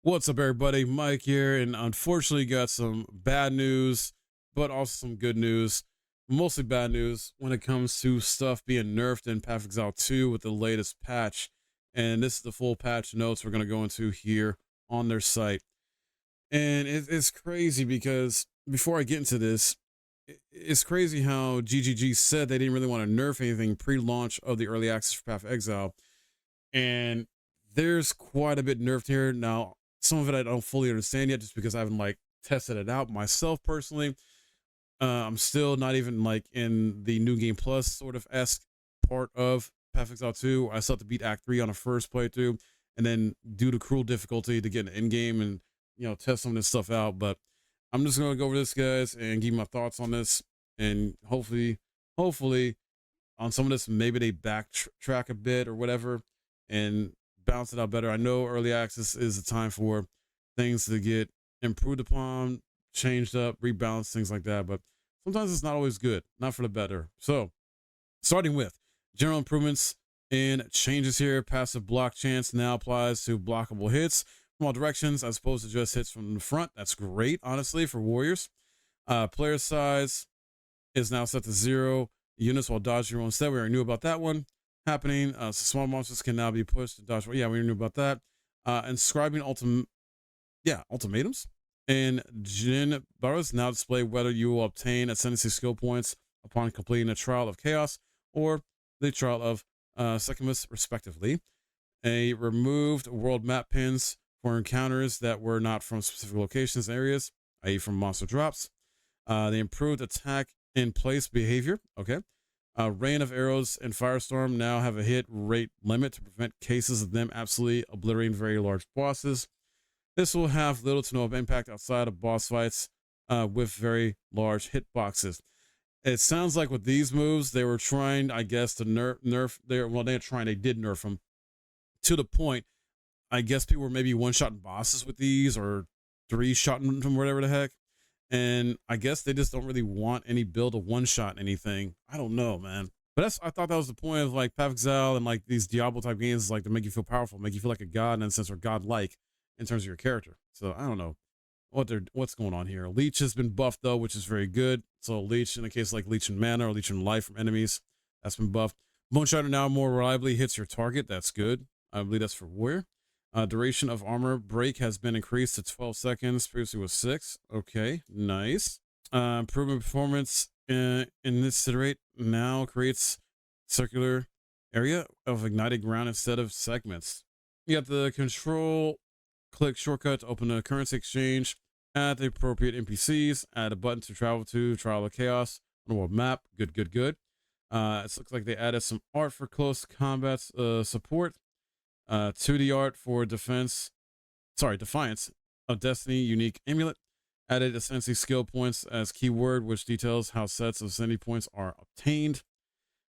What's up, everybody? Mike here, and unfortunately, got some bad news, but also some good news. Mostly bad news when it comes to stuff being nerfed in Path of Exile 2 with the latest patch. And this is the full patch notes we're going to go into here on their site. And it's crazy because before I get into this, it's crazy how GGG said they didn't really want to nerf anything pre-launch of the early access for Path of Exile. And there's quite a bit nerfed here. Now, some of it I don't fully understand yet just because I haven't tested it out myself personally. I'm still not even in the new game plus sort of esque part of Path of Exile 2. I still have to beat Act 3 on a first playthrough and then do the cruel difficulty to get an end game and test some of this stuff out. But I'm just gonna go over this, guys, and give my thoughts on this, and hopefully on some of this maybe they backtrack a bit or whatever and balance it out better. I know early access is the time for things to get improved upon, changed up, rebalanced, things like that, but sometimes it's not always good, not for the better. So starting with general improvements and changes here. Passive block chance now applies to blockable hits from all directions as opposed to just hits from the front. That's great, honestly, for warriors. Player size is now set to 0 units while dodging roll instead. We already knew about that one happening. So small monsters can now be pushed to dodge. Yeah, we knew about that. Inscribing ultimatums and Jin Burrows now display whether you will obtain Ascendancy skill points upon completing a Trial of Chaos or the Trial of Secumus, respectively. A removed world map pins for encounters that were not from specific locations and areas, i.e. from monster drops. They improved attack in place behavior. Okay. Rain of Arrows and Firestorm now have a hit rate limit to prevent cases of them absolutely obliterating very large bosses. This will have little to no impact outside of boss fights with very large hitboxes. It sounds like with these moves, they were trying, I guess, to nerf. They did nerf them to the point. I guess people were maybe one-shotting bosses with these or three-shotting them, whatever the heck. And I guess they just don't really want any build to one-shot anything. I don't know, man. But I thought that was the point of Path of Exile and these Diablo type games, to make you feel powerful, make you feel like a god in a sense, or godlike in terms of your character. So I don't know what's going on here. Leech has been buffed though, which is very good. So Leech, in a case like Leech in mana or Leech in life from enemies, that's been buffed. Bone Shatter now more reliably hits your target. That's good. I believe that's for warrior. Duration of armor break has been increased to 12 seconds. Previously was 6. Okay, nice. Improvement performance in this iterate now creates circular area of ignited ground instead of segments. You got the control click shortcut to open a currency exchange, add the appropriate NPCs, add a button to travel to Trial of Chaos on a world map. Good. It looks like they added some art for close combat support. 2D art for Defiance of Destiny unique amulet. Added Ascendancy skill points as keyword, which details how sets of Ascendancy points are obtained.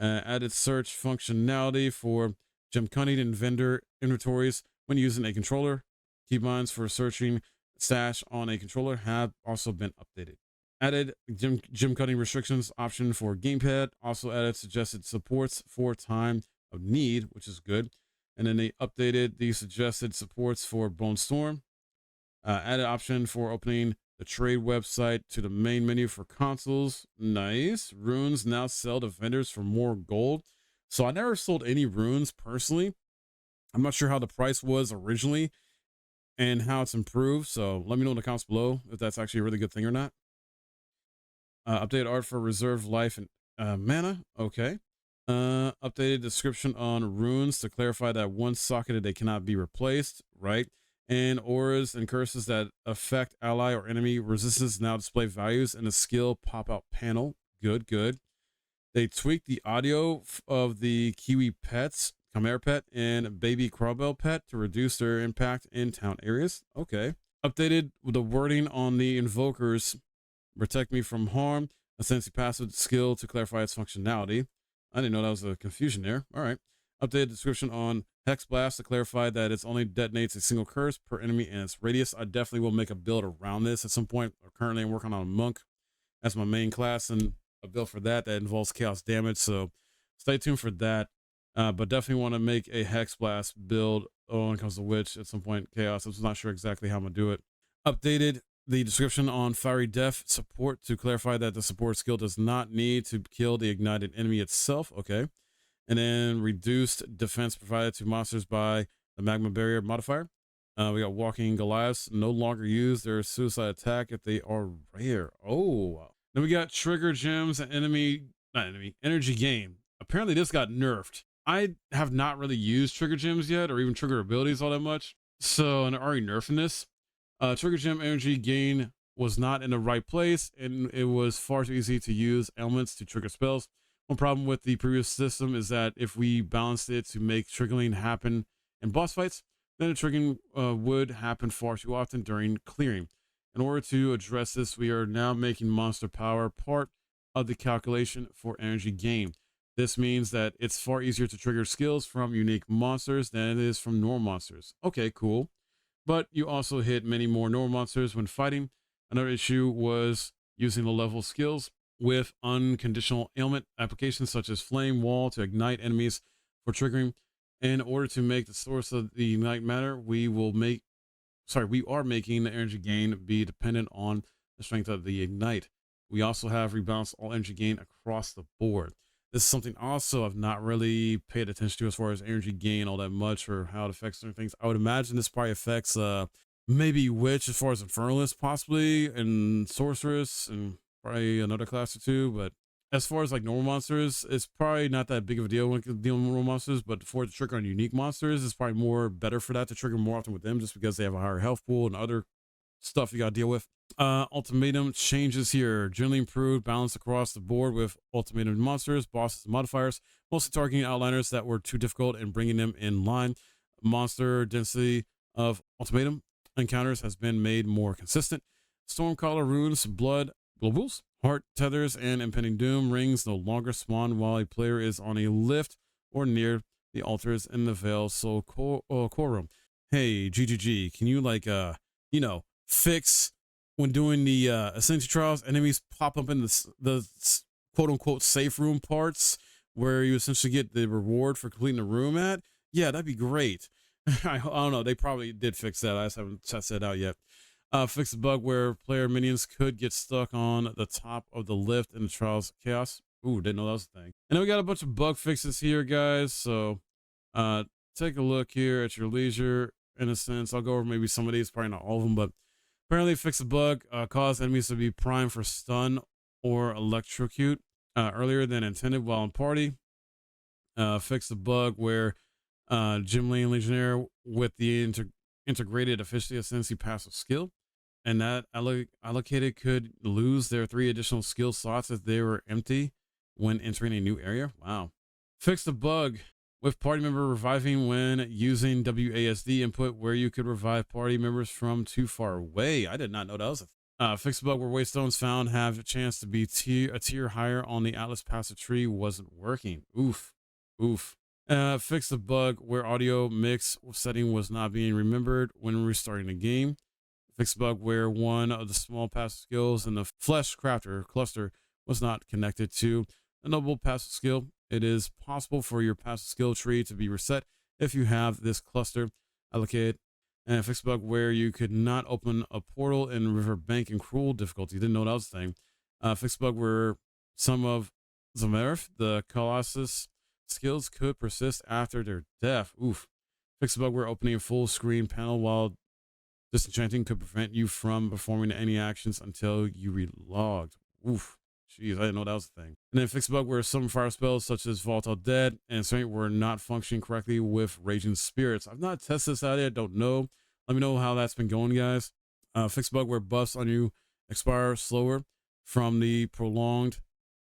Added search functionality for gem cunning and vendor inventories when using a controller. Keybinds for searching stash on a controller have also been updated. Added gem cutting restrictions option for gamepad. Also added suggested supports for time of need, which is good. And then they updated the suggested supports for Bone Storm. Added option for opening the trade website to the main menu for consoles. Nice. Runes now sell to vendors for more gold. So I never sold any runes personally. I'm not sure how the price was originally and how it's improved. So let me know in the comments below if that's actually a really good thing or not. Updated art for reserved life and mana. Okay. Updated description on runes to clarify that once socketed they cannot be replaced, right? And auras and curses that affect ally or enemy resistance now display values in the skill pop-out panel. Good. They tweaked the audio of the Kiwi pets, Chimera pet and baby Crowbell pet, to reduce their impact in town areas. Okay. Updated the wording on the invokers protect me from harm, Ascendancy passive skill to clarify its functionality. I didn't know that was a confusion there. All right. Updated description on Hex Blast to clarify that it only detonates a single curse per enemy and its radius. I definitely will make a build around this at some point. Currently, I'm working on a monk as my main class and a build for that involves chaos damage. So stay tuned for that. But definitely want to make a Hex Blast build when it comes to Witch at some point. Chaos. I'm not sure exactly how I'm gonna do it. Updated the description on Fiery Death support to clarify that the support skill does not need to kill the ignited enemy itself. Okay. And then reduced defense provided to monsters by the magma barrier modifier. We got walking Goliaths, no longer use their suicide attack if they are rare. Oh, then we got trigger gems and energy gain. Apparently this got nerfed. I have not really used trigger gems yet, or even trigger abilities all that much. So, and already nerfing this. Trigger gem energy gain was not in the right place, and it was far too easy to use elements to trigger spells. One problem with the previous system is that if we balanced it to make triggering happen in boss fights, then the triggering would happen far too often during clearing. In order to address this, we are now making monster power part of the calculation for energy gain. This means that it's far easier to trigger skills from unique monsters than it is from normal monsters. Okay, cool. But you also hit many more normal monsters when fighting. Another issue was using the level skills with unconditional ailment applications such as flame wall to ignite enemies for triggering. In order to make the source of the ignite matter, we are making the energy gain be dependent on the strength of the ignite. We also have rebalanced all energy gain across the board. This is something also I've not really paid attention to as far as energy gain all that much, or how it affects certain things. I would imagine this probably affects maybe Witch as far as Infernalist possibly, and Sorceress, and probably another class or two. But as far as like normal monsters, it's probably not that big of a deal when dealing with normal monsters. But for it to trigger on unique monsters, it's probably more better for that to trigger more often with them, just because they have a higher health pool and other stuff you gotta deal with. Ultimatum changes here. Generally improved balance across the board with ultimatum monsters, bosses, and modifiers, mostly targeting outliners that were too difficult and bringing them in line. Monster density of ultimatum encounters has been made more consistent. Stormcaller runes, blood globals, heart tethers, and impending doom rings no longer spawn while a player is on a lift or near the altars in the Veil Soul core room. Hey, GGG, can you fix when doing the Ascendancy trials, enemies pop up in the quote unquote safe room parts where you essentially get the reward for completing the room at? Yeah, that'd be great. I don't know. They probably did fix that. I just haven't tested it out yet. Fix the bug where player minions could get stuck on the top of the lift in the Trials of Chaos. Ooh, didn't know that was a thing. And then we got a bunch of bug fixes here, guys. So take a look here at your leisure. In a sense, I'll go over maybe some of these, probably not all of them, but apparently fix the bug, cause enemies to be primed for stun or electrocute earlier than intended while in party. Fix the bug where Gym Lane Legionnaire with the integrated Officially Ascendancy passive skill, and that allocated could lose their 3 additional skill slots if they were empty when entering a new area. Wow. Fix the bug with party member reviving when using WASD input where you could revive party members from too far away. I did not know that was a fix the bug where waystones found have a chance to be a tier higher on the Atlas passive tree wasn't working. Oof. Fix the bug where audio mix setting was not being remembered when restarting the game. Fix the bug where one of the small passive skills in the Flesh Crafter cluster was not connected to a noble passive skill. It is possible for your passive skill tree to be reset if you have this cluster allocated. And fix the bug where you could not open a portal in Riverbank and Cruel difficulty. Didn't know that was a thing. Fix the bug where some of Zamerith, the Colossus skills could persist after their death. Oof. Fix the bug where opening a full screen panel while disenchanting could prevent you from performing any actions until you relogged. Oof. Jeez, I didn't know that was a thing. And then fix the bug where some fire spells such as Volatile Dead and Saint were not functioning correctly with Raging Spirits. I've not tested this out yet. Don't know. Let me know how that's been going, guys. Fix the bug where buffs on you expire slower from the prolonged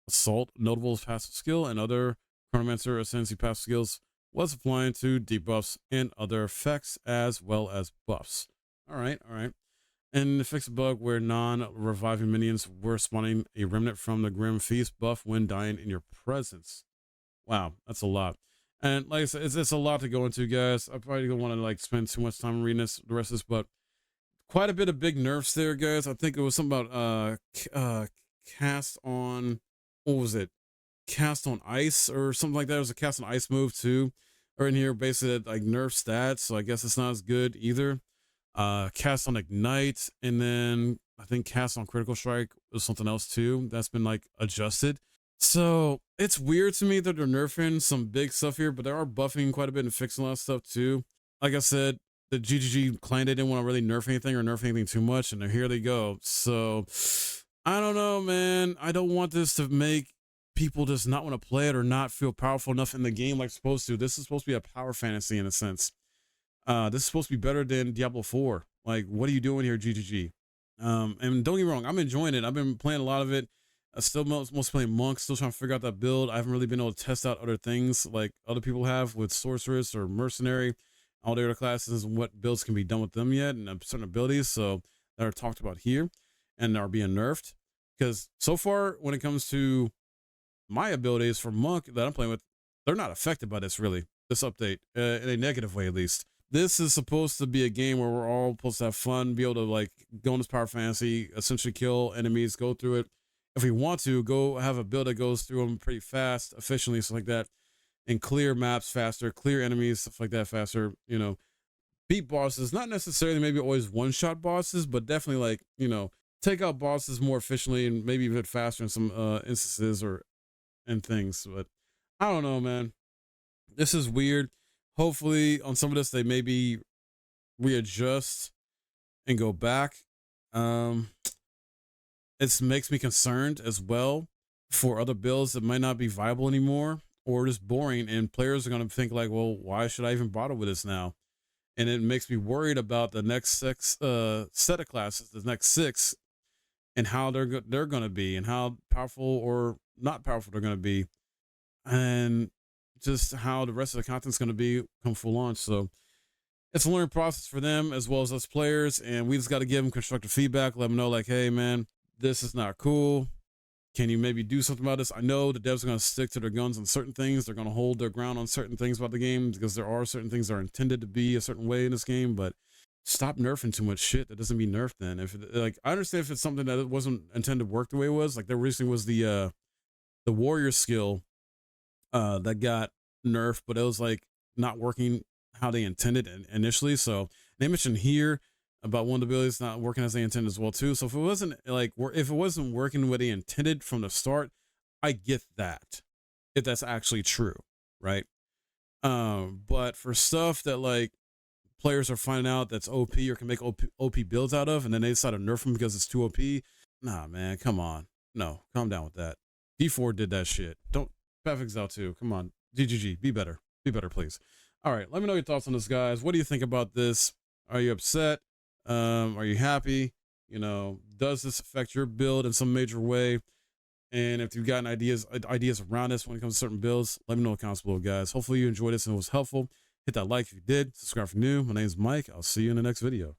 assault. Notable passive skill and other Chronomancer Ascendancy passive skills was applying to debuffs and other effects as well as buffs. All right. And fix a bug where non-reviving minions were spawning a remnant from the Grim Feast buff when dying in your presence. Wow, that's a lot. And like I said, it's a lot to go into, guys. I probably don't want to spend too much time reading the rest of this, but quite a bit of big nerfs there, guys. I think it was something about cast on, what was it? Cast on ice or something like that. It was a cast on ice move too. are in here basically that like nerf stats, so I guess it's not as good either. Cast on Ignite, and then I think cast on Critical Strike was something else too that's been like adjusted. So it's weird to me that they're nerfing some big stuff here, but they are buffing quite a bit and fixing a lot of stuff too. Like I said, the GGG claimed they didn't want to really nerf anything too much, and here they go. So I don't know, man. I don't want this to make people just not want to play it or not feel powerful enough in the game like supposed to. This is supposed to be a power fantasy in a sense. This is supposed to be better than Diablo 4. Like, what are you doing here, GGG? And don't get me wrong, I'm enjoying it. I've been playing a lot of it. I still most playing Monk, still trying to figure out that build. I haven't really been able to test out other things like other people have with Sorceress or Mercenary, all the other classes, and what builds can be done with them yet, and certain abilities so that are talked about here and are being nerfed. Because so far, when it comes to my abilities for Monk that I'm playing with, they're not affected by this really, this update, in a negative way at least. This is supposed to be a game where we're all supposed to have fun, be able to like go in this power fantasy, essentially kill enemies, go through it. If we want to, go have a build that goes through them pretty fast, efficiently, stuff like that, and clear maps faster, clear enemies, stuff like that faster, you know, beat bosses, not necessarily maybe always one-shot bosses, but definitely like, you know, take out bosses more efficiently and maybe a bit faster in some instances or and things. But I don't know, man. This is weird. Hopefully on some of this they maybe readjust and go back. It makes me concerned as well for other builds that might not be viable anymore or just boring, and players are going to think like, well, why should I even bother with this now? And it makes me worried about the next six set of classes, the next six, and how they're going to be and how powerful or not powerful they're going to be, and just how the rest of the content's going to be come full launch. So it's a learning process for them as well as us players, and we just got to give them constructive feedback, let them know like, hey man, this is not cool. Can you maybe do something about this? I know the devs are going to stick to their guns on certain things. They're going to hold their ground on certain things about the game because there are certain things that are intended to be a certain way in this game, but stop nerfing too much shit that doesn't be nerfed then. If it, like, I understand if it's something that it wasn't intended to work the way it was, like there recently was the warrior skill that got nerfed, but it was like not working how they intended initially. So they mentioned here about one of the abilities not working as they intended as well too. So if it wasn't like, if it wasn't working what they intended from the start, I get that, if that's actually true, right? But for stuff that like players are finding out that's OP or can make OP builds out of, and then they decide to nerf them because it's too OP, nah, man, come on. No, calm down with that. D4 did that shit. Don't, Path Exile 2, come on. GGG, be better, please. All right, let me know your thoughts on this, guys. What do you think about this? Are you upset? Are you happy? You know, does this affect your build in some major way? And if you've gotten ideas around this when it comes to certain builds, let me know in the comments below, guys. Hopefully you enjoyed this and it was helpful. Hit that like if you did. Subscribe if you're new. My name is Mike. I'll see you in the next video.